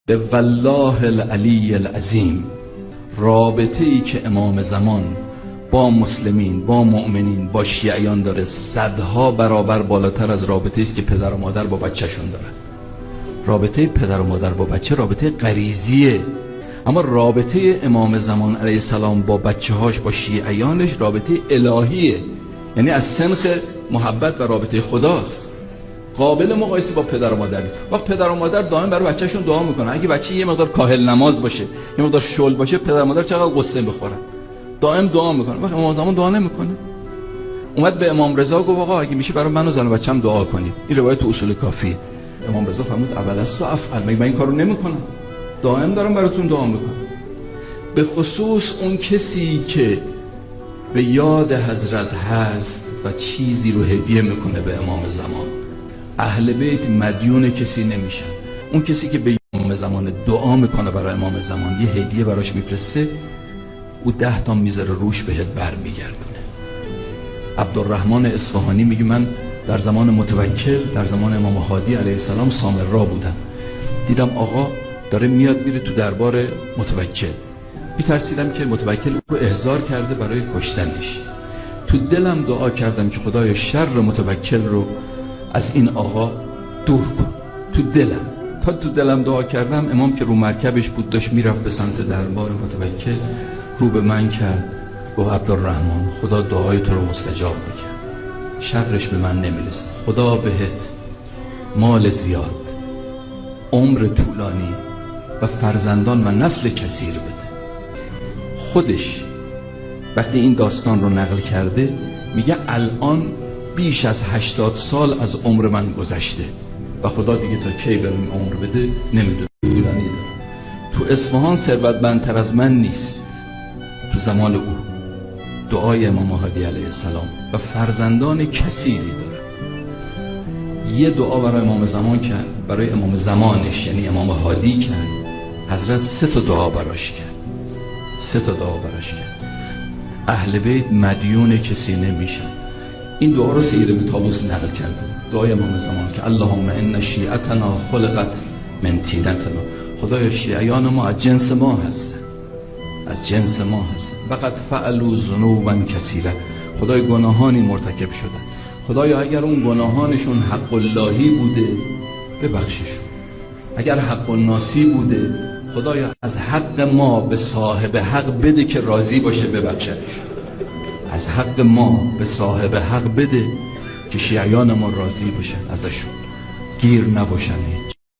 به والله العلی العظیم رابطه ای که امام زمان با مسلمین، با مؤمنین، با شیعیان داره صدها برابر بالاتر از رابطه است که پدر و مادر با بچه‌شون دارن. رابطه پدر و مادر با بچه رابطه غریزیه، اما رابطه امام زمان علیه السلام با بچه‌هاش، با شیعیانش رابطه الهیه، یعنی از سنخ محبت و رابطه خداست، قابل مقایسه با پدر و مادر. وقت پدر و مادر دائم برای بچه‌شون دعا میکنن، اگه بچه یه مقدار کاهل نماز باشه، یه مقدار شل باشه، پدر و مادر چقدر قصه بخورن، دائم دعا میکنن. وقت امام زمان دعا نمیکنه. اومد به امام رضا گفت آقا اگه میشه برای من و زن و بچه‌م دعا کنید. این روایت تو اصول کافیه. امام رضا فرمود اول است و افعل، من این کارو نمیکنم، دائم دارم براتون دعا میکنم. به خصوص اون کسی که به یاد حضرت هست و چیزی رو هدیه میکنه به امام زمان. اهل بیت مدیون کسی نمیشن. اون کسی که به امام زمان دعا میکنه برای امام زمان، یه هدیه براش میفرسته، او 10 تا میذاره روش بهت برمیگردونه. عبدالرحمن اصفهانی میگه من در زمان متوکل، در زمان امام هادی علیه السلام سامرا بودم، دیدم آقا داره میاد میره تو دربار متوکل، میترسیدم که متوکل او رو احضار کرده برای کشتنش. تو دلم دعا کردم که خدایا شر متوکل رو از این آقا دور کن. تو دلم دعا کردم، امام که رو مرکبش بود داشت میرفت به سمت دربار متوکل، رو به من کرد گفت عبدالرحمن خدا دعای تو رو مستجاب میکرد، شرش به من نمیرسه، خدا بهت مال زیاد، عمر طولانی و فرزندان و نسل کثیر بده. خودش وقتی این داستان رو نقل کرده میگه الان بیش از 80 سال از عمر من گذشته و خدا دیگه تا کی برام عمر بده نمیدونه، طولانی داره. تو اصفهان ثروتمندتر از من نیست. تو زمان او دعای امام هادی علیه السلام و فرزندان کثیری داره. یه دعا برای امام زمان کرد، برای امام زمانش یعنی امام هادی کرد، حضرت 3 تا دعا براش کرد. اهل بیت مدیون کسی نمیشن. این دعا رو سید ابن طاووس نقل کرده، دعای امام زمان که اللهم ان شیعتنا خلقت من طینتنا، خدایا شیعیان ما از جنس ما هستن، فقط فعلوا ذنوبا کثیره، خدای گناهانی مرتکب شدن، خدایا اگر اون گناهانشون حق اللهی بوده ببخششون، اگر حق الناسی بوده خدایا از حق ما به صاحب حق بده که راضی باشه ببخشدشون، از حق ما به صاحب حق بده که شیعیان ما راضی باشن ازشون، گیر نباشن.